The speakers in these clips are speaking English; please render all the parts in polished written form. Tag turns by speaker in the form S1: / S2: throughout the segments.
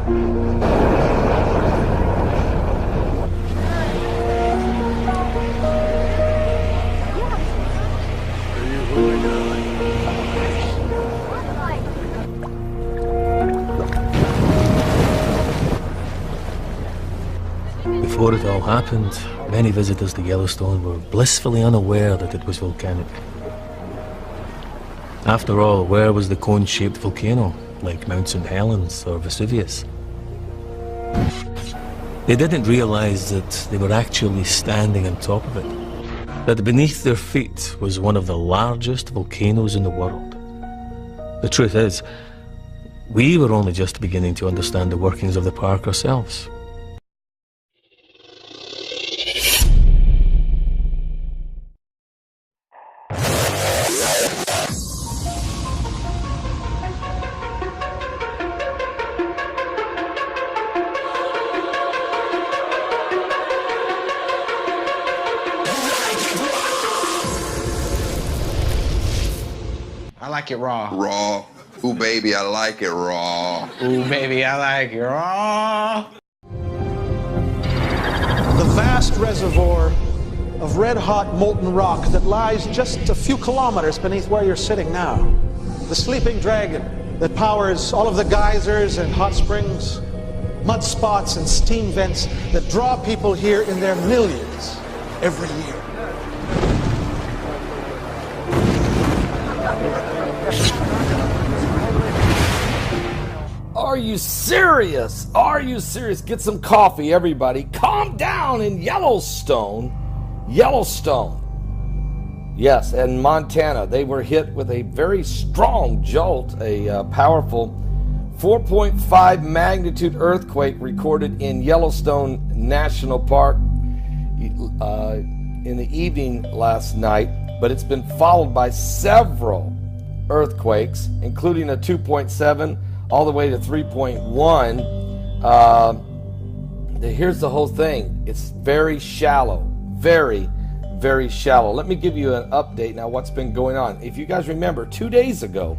S1: Before it all happened, many visitors to Yellowstone were blissfully unaware that it was volcanic. After all, where was the cone-shaped volcano, like Mount St. Helens or Vesuvius? They didn't realize that they were actually standing on top of it, that beneath their feet was one of the largest volcanoes in the world. The truth is, we were only just beginning to understand the workings of the park ourselves.
S2: I like it raw.
S3: Raw. Ooh, baby, I like it raw.
S2: Ooh, baby, I like it raw.
S4: The vast reservoir of red-hot molten rock that lies just a few kilometers beneath where you're sitting now. The sleeping dragon that powers all of the geysers and hot springs, mud spots and steam vents that draw people here in their millions every year.
S5: Are you serious? Are you serious? Get some coffee, everybody. Calm down in Yellowstone. Yes, and Montana, they were hit with a very strong jolt, a powerful 4.5 magnitude earthquake recorded in Yellowstone National Park in the evening last night, but it's been followed by several earthquakes, including a 2.7 all the way to 3.1. Here's the whole thing. It's very shallow, very, very shallow. Let me give you an update now what's been going on. If you guys remember, 2 days ago,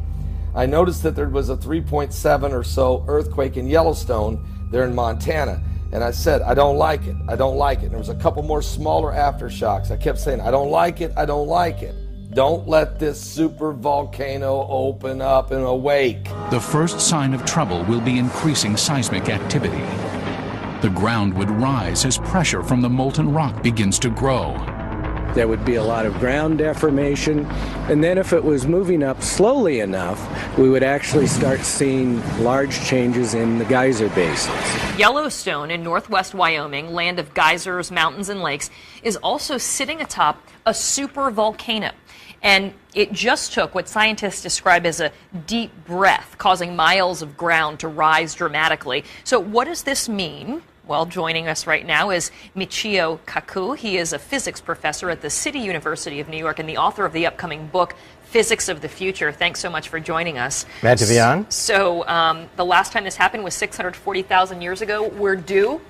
S5: I noticed that there was a 3.7 or so earthquake in Yellowstone there in Montana. And I said, I don't like it. I don't like it. And there was a couple more smaller aftershocks. I kept saying, I don't like it. I don't like it. Don't let this super volcano open up and awake.
S6: The first sign of trouble will be increasing seismic activity. The ground would rise as pressure from the molten rock begins to grow.
S7: There would be a lot of ground deformation, and then if it was moving up slowly enough, we would actually start seeing large changes in the geyser basins.
S8: Yellowstone in northwest Wyoming, land of geysers, mountains, and lakes, is also sitting atop a super volcano. And it just took what scientists describe as a deep breath, causing miles of ground to rise dramatically. So what does this mean? Well, joining us right now is Michio Kaku. He is a physics professor at the City University of New York and the author of the upcoming book, Physics of the Future. Thanks so much for joining us.
S9: Glad to be on.
S8: So the last time this happened was 640,000 years ago. We're due?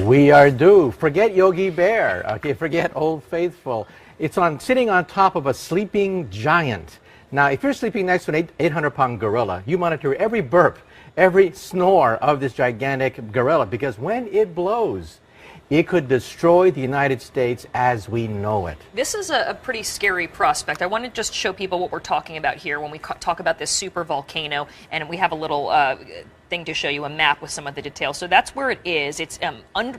S9: We are due. Forget Yogi Bear. Okay, forget Old Faithful. It's sitting on top of a sleeping giant. Now, if you're sleeping next to an 800-pound gorilla, you monitor every burp, every snore of this gigantic gorilla, because when it blows, it could destroy the United States as we know it.
S8: This is a pretty scary prospect. I want to just show people what we're talking about here when we talk about this super volcano, and we have a little thing to show you, a map with some of the details. So that's where it is. It's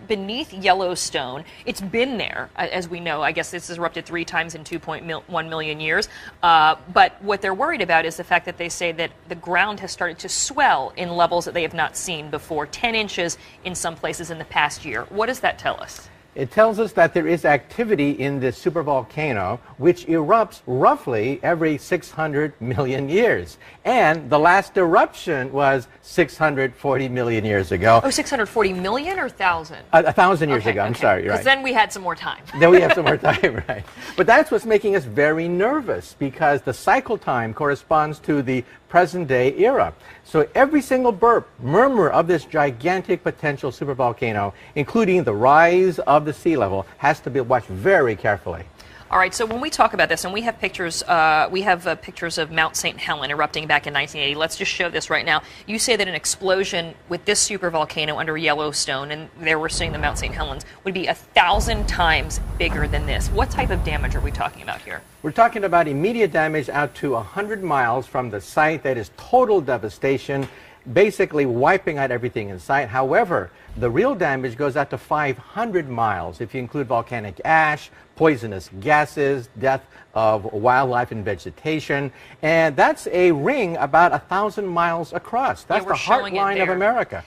S8: beneath Yellowstone. It's been there, as we know. I guess this has erupted 3 times in 2.1 million years. But what they're worried about is the fact that they say that the ground has started to swell in levels that they have not seen before, 10 inches in some places in the past year. What does that tell us?
S9: It tells us that there is activity in this supervolcano, which erupts roughly every 600 million years. And the last eruption was 640 million years ago.
S8: Oh, 640 million or 1,000?
S9: 1,000 years ago, I'm sorry, right.
S8: Because then we had some more time.
S9: Then we have some more time, right. But that's what's making us very nervous, because the cycle time corresponds to the present-day era. So every single burp, murmur of this gigantic potential supervolcano, including the rise of the sea level, has to be watched very carefully.
S8: All right, so when we talk about this, and we have pictures, pictures of Mount St. Helen erupting back in 1980. Let's just show this right now. You say that an explosion with this supervolcano under Yellowstone, and there we're seeing the Mount St. Helens, would be 1,000 times bigger than this. What type of damage are we talking about here?
S9: We're talking about immediate damage out to 100 miles from the site. That is total devastation, basically wiping out everything in sight. However, the real damage goes out to 500 miles if you include volcanic ash, poisonous gases, death of wildlife and vegetation, and that's a ring about 1,000 miles across. That's the heartline of America.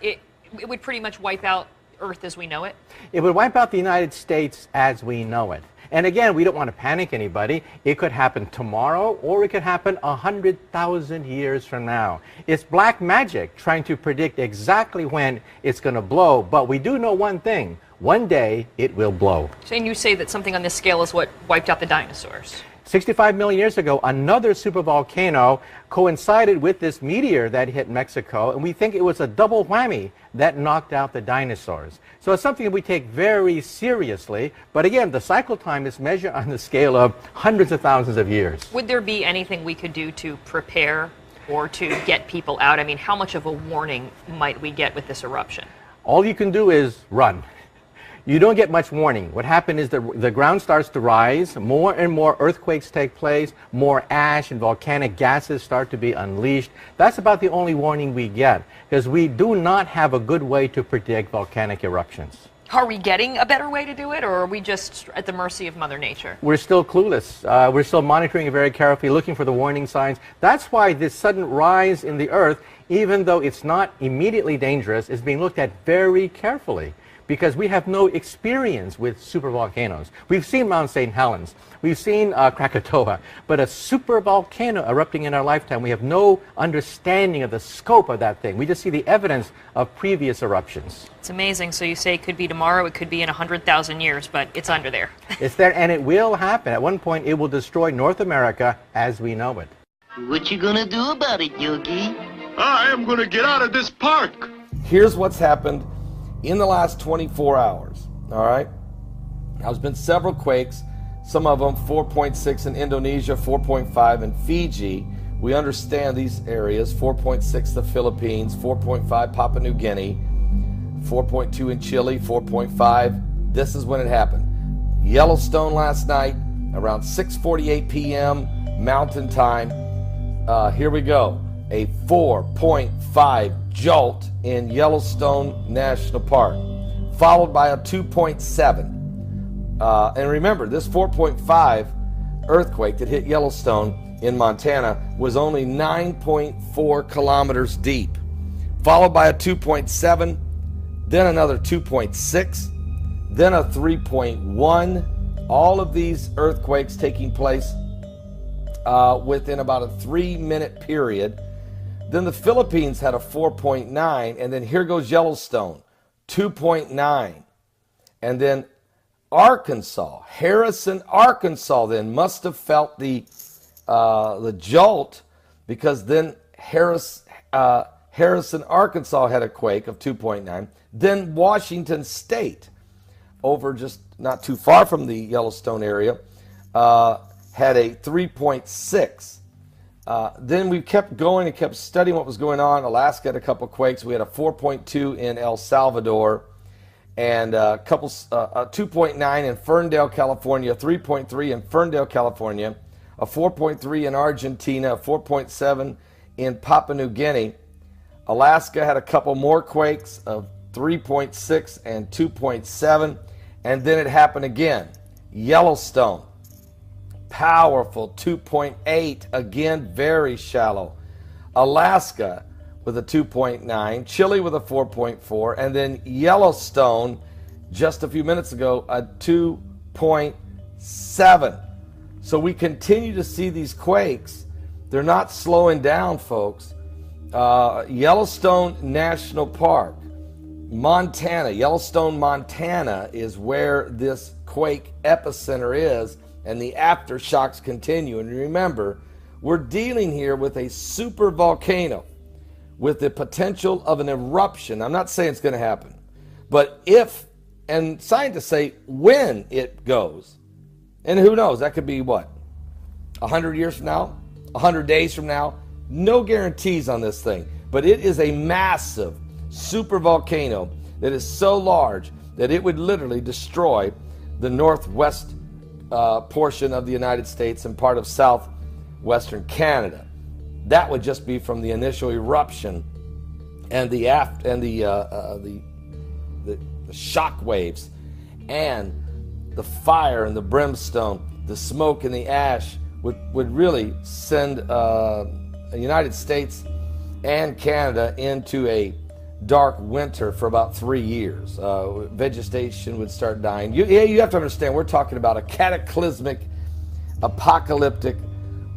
S8: It would pretty much wipe out Earth as we know it?
S9: It would wipe out the United States as we know it. And again, we don't want to panic anybody. It could happen tomorrow, or it could happen 100,000 years from now. It's black magic trying to predict exactly when it's going to blow, but we do know one thing. One day, it will blow.
S8: So, and you say that something on this scale is what wiped out the dinosaurs.
S9: 65 million years ago, another supervolcano coincided with this meteor that hit Mexico, and we think it was a double whammy that knocked out the dinosaurs. So it's something that we take very seriously, but again, the cycle time is measured on the scale of hundreds of thousands of years.
S8: Would there be anything we could do to prepare or to get people out? I mean, how much of a warning might we get with this eruption?
S9: All you can do is run. You don't get much warning. What happened is the ground starts to rise, more and more earthquakes take place, more ash and volcanic gases start to be unleashed. That's about the only warning we get, because we do not have a good way to predict volcanic eruptions.
S8: Are we getting a better way to do it, or are we just at the mercy of Mother Nature?
S9: We're still clueless. We're still monitoring it very carefully, looking for the warning signs. That's why this sudden rise in the Earth, even though it's not immediately dangerous, is being looked at very carefully, because we have no experience with supervolcanoes. We've seen Mount St. Helens, we've seen Krakatoa, but a supervolcano erupting in our lifetime, we have no understanding of the scope of that thing. We just see the evidence of previous eruptions.
S8: It's amazing. So you say it could be tomorrow, it could be in 100,000 years, but it's under there.
S9: It's there, and it will happen. At one point, it will destroy North America as we know it.
S10: What you gonna do about it, Yogi?
S11: I am gonna get out of this park.
S5: Here's what's happened in the last 24 hours, all right? There's been several quakes, some of them 4.6 in Indonesia, 4.5 in Fiji. We understand these areas, 4.6 the Philippines, 4.5 Papua New Guinea, 4.2 in Chile, 4.5. This is when it happened. Yellowstone last night, around 6:48 p.m. Mountain Time. Here we go. A 4.5 jolt in Yellowstone National Park, followed by a 2.7. And remember, this 4.5 earthquake that hit Yellowstone in Montana was only 9.4 kilometers deep, followed by a 2.7, then another 2.6, then a 3.1. All of these earthquakes taking place within about a 3-minute period. Then the Philippines had a 4.9, and then here goes Yellowstone, 2.9. And then Arkansas, Harrison, Arkansas then must have felt the jolt, because then Harrison, Arkansas had a quake of 2.9. Then Washington State, over just not too far from the Yellowstone area, had a 3.6. Then we kept going and kept studying what was going on. Alaska had a couple quakes. We had a 4.2 in El Salvador, and a 2.9 in Ferndale, California, 3.3 in Ferndale, California, a 4.3 in Argentina, a 4.7 in Papua New Guinea. Alaska had a couple more quakes of 3.6 and 2.7, and then it happened again. Yellowstone, powerful 2.8, again very shallow. Alaska with a 2.9, Chile with a 4.4, and then Yellowstone just a few minutes ago a 2.7. So we continue to see these quakes. They're not slowing down, folks. Yellowstone National Park, Montana, Yellowstone, Montana is where this quake epicenter is, and the aftershocks continue. And remember, we're dealing here with a super volcano with the potential of an eruption. I'm not saying it's going to happen, but if, and scientists say when it goes, And who knows, that could be what? 100 years from now? 100 days from now? No guarantees on this thing. But it is a massive super volcano that is so large that it would literally destroy the northwest portion of the United States and part of southwestern Canada. That would just be from the initial eruption and the shock waves and the fire and the brimstone, the smoke and the ash would really send the United States and Canada into a dark winter for about 3 years. Vegetation would start dying. You have to understand, we're talking about a cataclysmic, apocalyptic,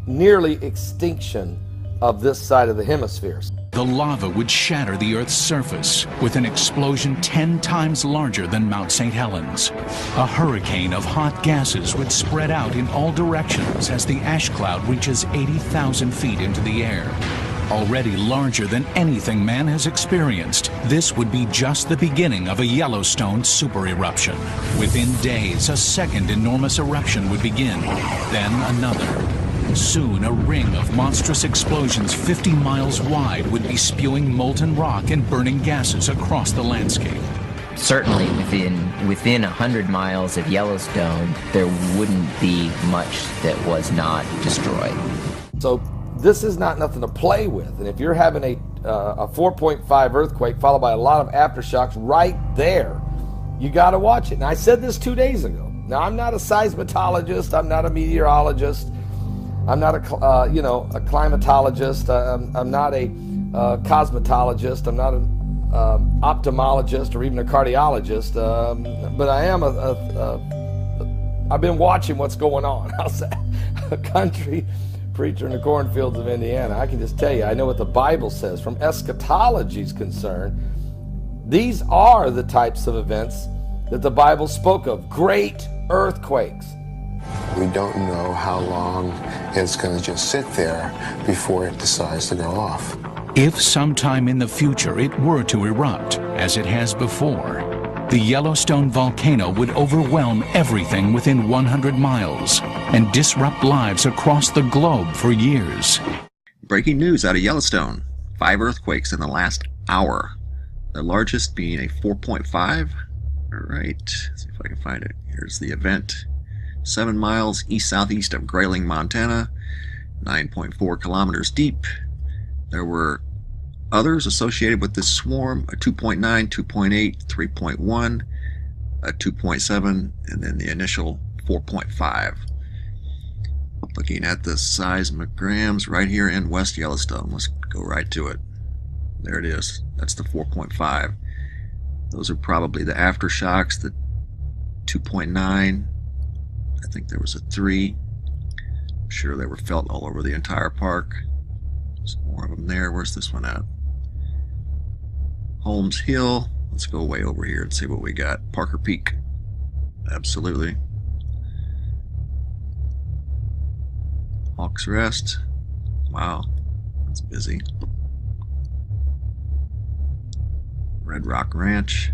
S5: nearly extinction of this side of the hemisphere.
S6: The lava would shatter the Earth's surface with an explosion 10 times larger than Mount St. Helens. A hurricane of hot gases would spread out in all directions as the ash cloud reaches 80,000 feet into the air. Already larger than anything man has experienced, this would be just the beginning of a Yellowstone super eruption. Within days, a second enormous eruption would begin, then another. Soon, a ring of monstrous explosions 50 miles wide would be spewing molten rock and burning gases across the landscape.
S12: Certainly within 100 miles of Yellowstone, there wouldn't be much that was not destroyed.
S5: So this is not nothing to play with. And if you're having a 4.5 earthquake followed by a lot of aftershocks right there, you got to watch it. And I said this 2 days ago. Now, I'm not a seismologist. I'm not a meteorologist. I'm not a climatologist. I'm not a cosmetologist. I'm not an ophthalmologist or even a cardiologist. But I am I've been watching what's going on. How's that? A country preacher in the cornfields of Indiana. I can just tell you, I know what the Bible says. From eschatology is concerned, these are the types of events that the Bible spoke of. Great earthquakes.
S13: We don't know how long it's going to just sit there before it decides to go off.
S6: If sometime in the future it were to erupt, as it has before, the Yellowstone volcano would overwhelm everything within 100 miles and disrupt lives across the globe for years.
S14: Breaking news out of Yellowstone. 5 earthquakes in the last hour. The largest being a 4.5. All right, let's see if I can find it. Here's the event. 7 miles east-southeast of Grayling, Montana, 9.4 kilometers deep. There were others associated with this swarm, a 2.9, 2.8, 3.1, a 2.7, and then the initial 4.5. Looking at the seismograms right here in West Yellowstone. Let's go right to it. There it is. That's the 4.5. Those are probably the aftershocks, the 2.9. I think there was a 3. I'm sure they were felt all over the entire park. Some more of them there. Where's this one at? Holmes Hill. Let's go way over here and see what we got. Parker Peak. Absolutely. Hawks Rest. Wow, that's busy. Red Rock Ranch.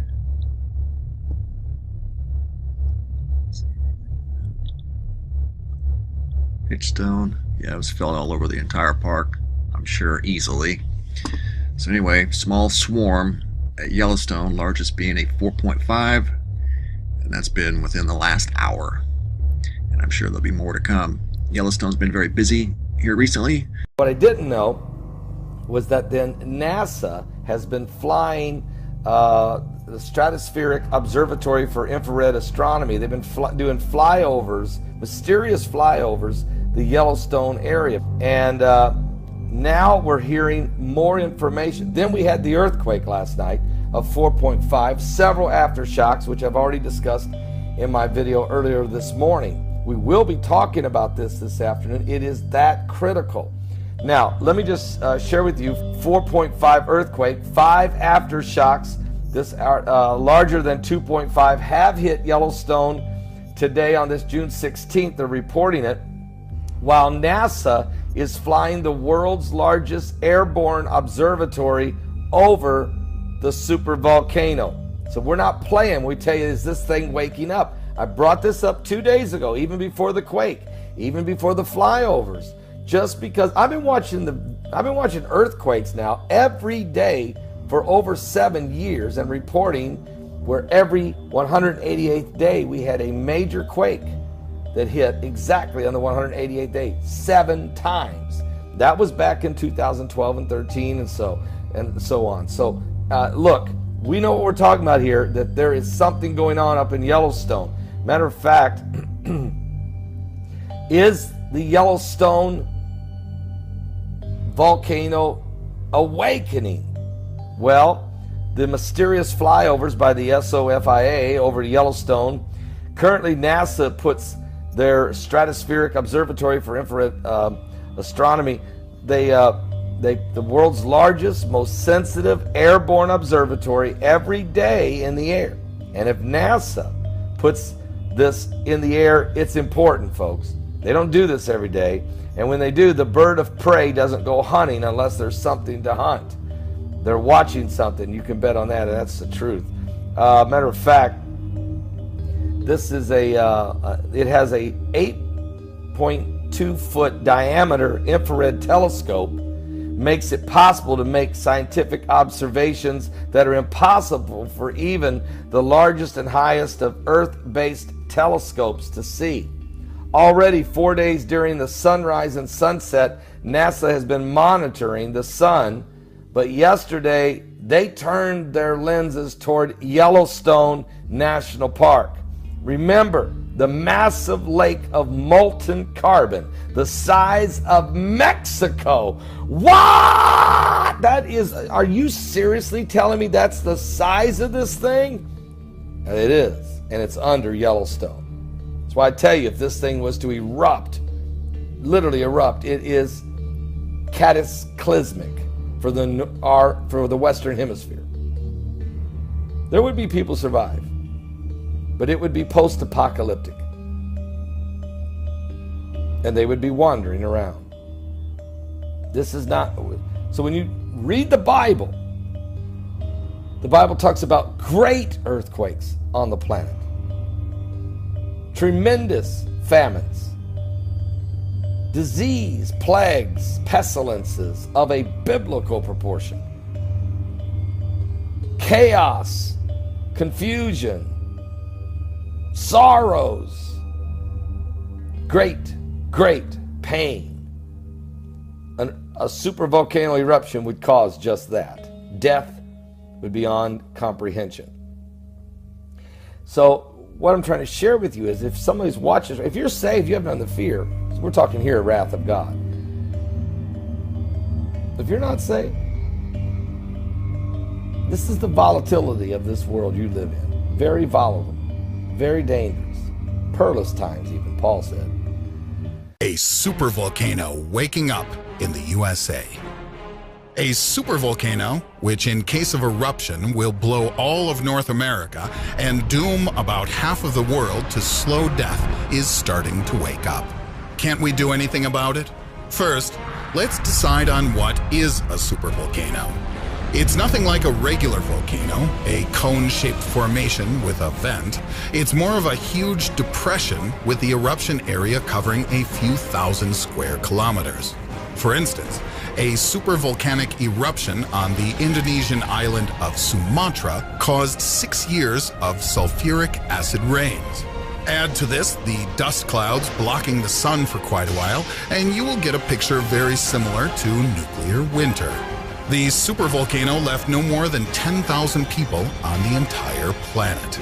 S14: Hitchstone. Yeah, it was felt all over the entire park, I'm sure, easily. So anyway, small swarm at Yellowstone, largest being a 4.5, and that's been within the last hour. And I'm sure there'll be more to come. Yellowstone's been very busy here recently.
S5: What I didn't know was that then NASA has been flying the Stratospheric Observatory for Infrared Astronomy. They've been doing flyovers, mysterious flyovers, the Yellowstone area. And now we're hearing more information. Then we had the earthquake last night of 4.5, several aftershocks, which I've already discussed in my video earlier this morning. We will be talking about this afternoon. It is that critical. Now, let me just share with you 4.5 earthquake, 5 aftershocks. This larger than 2.5 have hit Yellowstone today on this June 16th. They're reporting it, while NASA is flying the world's largest airborne observatory over the supervolcano. So we're not playing. We tell you, is this thing waking up? I brought this up 2 days ago, even before the quake, even before the flyovers, just because I've been watching earthquakes now every day for over 7 years and reporting where every 188th day we had a major quake that hit exactly on the 188th day, 7 times. That was back in 2012 and 13 and so on. So look, we know what we're talking about here, that there is something going on up in Yellowstone. Matter of fact, is the Yellowstone volcano awakening? Well, the mysterious flyovers by the SOFIA over to Yellowstone. Currently, NASA puts their stratospheric observatory for infrared astronomy, the world's largest, most sensitive airborne observatory every day in the air. And if NASA puts this in the air, it's important, folks. They don't do this every day. And when they do, the bird of prey doesn't go hunting unless there's something to hunt. They're watching something. You can bet on that, and that's the truth. Matter of fact, this is it has a 8.2 foot diameter infrared telescope. Makes it possible to make scientific observations that are impossible for even the largest and highest of Earth-based telescopes to see. Already 4 days during the sunrise and sunset, NASA has been monitoring the sun, but yesterday they turned their lenses toward Yellowstone National Park. Remember, the massive lake of molten carbon, the size of Mexico. What? That is, are you seriously telling me that's the size of this thing? It is, and it's under Yellowstone. That's why I tell you, if this thing was to erupt, literally erupt, it is cataclysmic for the Western Hemisphere. There would be people survive, but it would be post-apocalyptic. And they would be wandering around. This is not... So when you read the Bible talks about great earthquakes on the planet. Tremendous famines. Disease, plagues, pestilences of a biblical proportion. Chaos, confusion, sorrows, great pain. A supervolcano eruption would cause just that. Death would be beyond comprehension. So what I'm trying to share with you is, if somebody's watching, if you're saved, you have none of the fear. So we're talking here, wrath of God. If you're not saved, this is the volatility of this world you live in. Very volatile, very dangerous. Perilous times, even, Paul said.
S15: A supervolcano waking up in the USA. A supervolcano, which in case of eruption will blow all of North America and doom about half of the world to slow death, is starting to wake up. Can't we do anything about it? First, let's decide on what is a supervolcano. It's nothing like a regular volcano, a cone-shaped formation with a vent. It's more of a huge depression with the eruption area covering a few thousand square kilometers. For instance, a supervolcanic eruption on the Indonesian island of Sumatra caused 6 years of sulfuric acid rains. Add to this the dust clouds blocking the sun for quite a while, and you will get a picture very similar to nuclear winter. The supervolcano left no more than 10,000 people on the entire planet.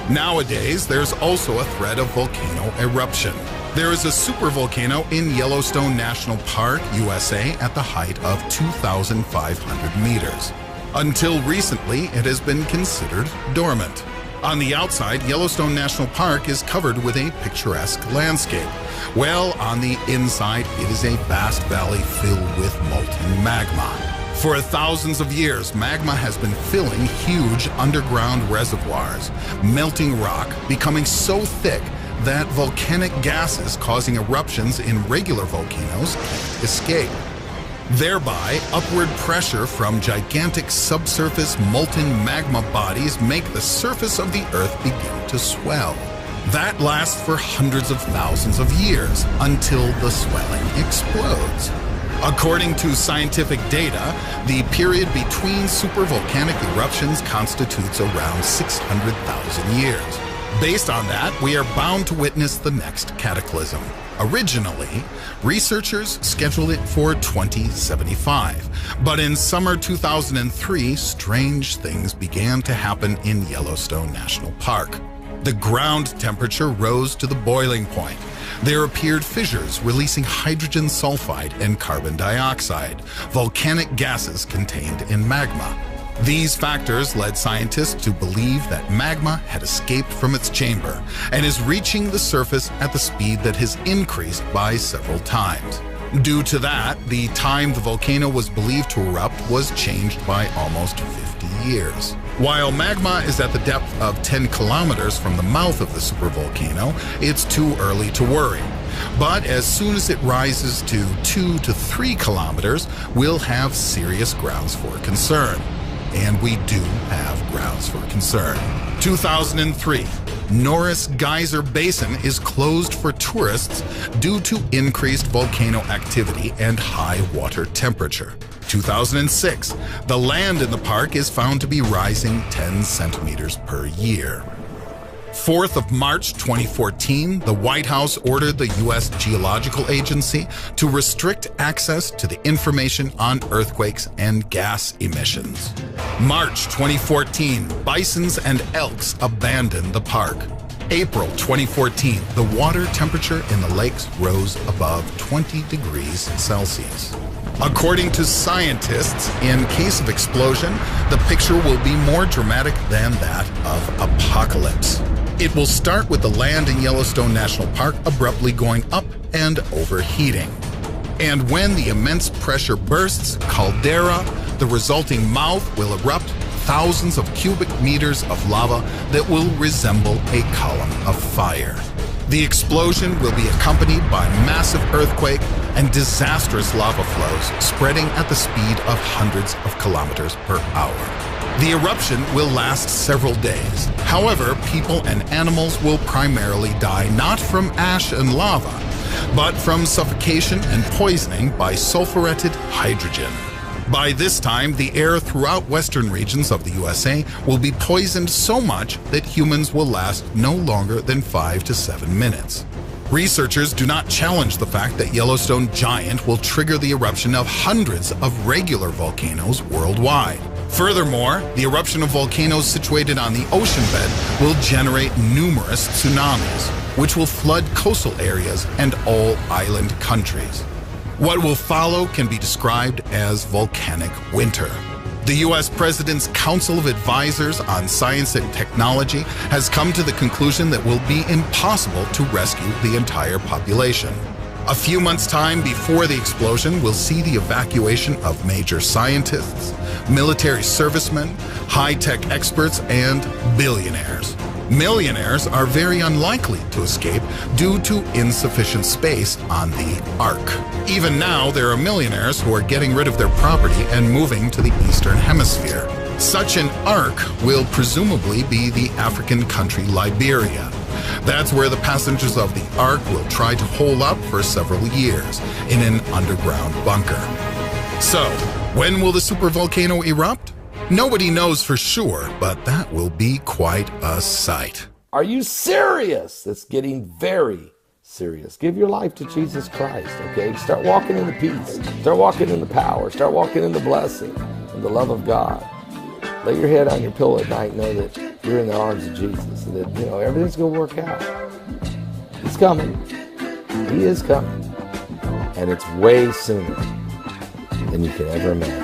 S15: Nowadays, there's also a threat of volcano eruption. There is a supervolcano in Yellowstone National Park, USA, at the height of 2,500 meters. Until recently, it has been considered dormant. On the outside, Yellowstone National Park is covered with a picturesque landscape. Well, on the inside, it is a vast valley filled with molten magma. For thousands of years, magma has been filling huge underground reservoirs, melting rock, becoming so thick that volcanic gases causing eruptions in regular volcanoes can't escape. Thereby, upward pressure from gigantic subsurface molten magma bodies make the surface of the Earth begin to swell. That lasts for hundreds of thousands of years until the swelling explodes. According to scientific data, the period between supervolcanic eruptions constitutes around 600,000 years. Based on that, we are bound to witness the next cataclysm. Originally, researchers scheduled it for 2075, but in summer 2003, strange things began to happen in Yellowstone National Park. The ground temperature rose to the boiling point. There appeared fissures releasing hydrogen sulfide and carbon dioxide, volcanic gases contained in magma. These factors led scientists to believe that magma had escaped from its chamber and is reaching the surface at the speed that has increased by several times. Due to that, the time the volcano was believed to erupt was changed by almost 50 years. While magma is at the depth of 10 kilometers from the mouth of the supervolcano, it's too early to worry. But as soon as it rises to 2 to 3 kilometers, we'll have serious grounds for concern. And we do have grounds for concern. 2003, Norris Geyser Basin is closed for tourists due to increased volcano activity and high water temperature. 2006, the land in the park is found to be rising 10 centimeters per year. 4th of March 2014, the White House ordered the U.S. Geological Agency to restrict access to the information on earthquakes and gas emissions. March 2014, bisons and elks abandoned the park. April 2014, the water temperature in the lakes rose above 20 degrees Celsius. According to scientists, in case of explosion, the picture will be more dramatic than that of apocalypse. It will start with the land in Yellowstone National Park abruptly going up and overheating. And when the immense pressure bursts, caldera, the resulting mouth will erupt thousands of cubic meters of lava that will resemble a column of fire. The explosion will be accompanied by massive earthquake and disastrous lava flows spreading at the speed of hundreds of kilometers per hour. The eruption will last several days. However, people and animals will primarily die not from ash and lava, but from suffocation and poisoning by sulfuretted hydrogen. By this time, the air throughout western regions of the USA will be poisoned so much that humans will last no longer than 5 to 7 minutes. Researchers do not challenge the fact that Yellowstone Giant will trigger the eruption of hundreds of regular volcanoes worldwide. Furthermore, the eruption of volcanoes situated on the ocean bed will generate numerous tsunamis, which will flood coastal areas and all island countries. What will follow can be described as volcanic winter. The U.S. President's Council of Advisors on Science and Technology has come to the conclusion that it will be impossible to rescue the entire population. A few months' time before the explosion, we'll see the evacuation of major scientists, military servicemen, high-tech experts, and billionaires. Millionaires are very unlikely to escape due to insufficient space on the Ark. Even now, there are millionaires who are getting rid of their property and moving to the Eastern Hemisphere. Such an Ark will presumably be the African country Liberia. That's where the passengers of the Ark will try to hole up for several years in an underground bunker. So, when will the supervolcano erupt? Nobody knows for sure, but that will be quite a sight.
S5: Are you serious? It's getting very serious. Give your life to Jesus Christ, okay? Start walking in the peace. Start walking in the power. Start walking in the blessing and the love of God. Lay your head on your pillow at night and know that you're in the arms of Jesus and that, everything's going to work out. He's coming. He is coming. And it's way sooner than you can ever imagine.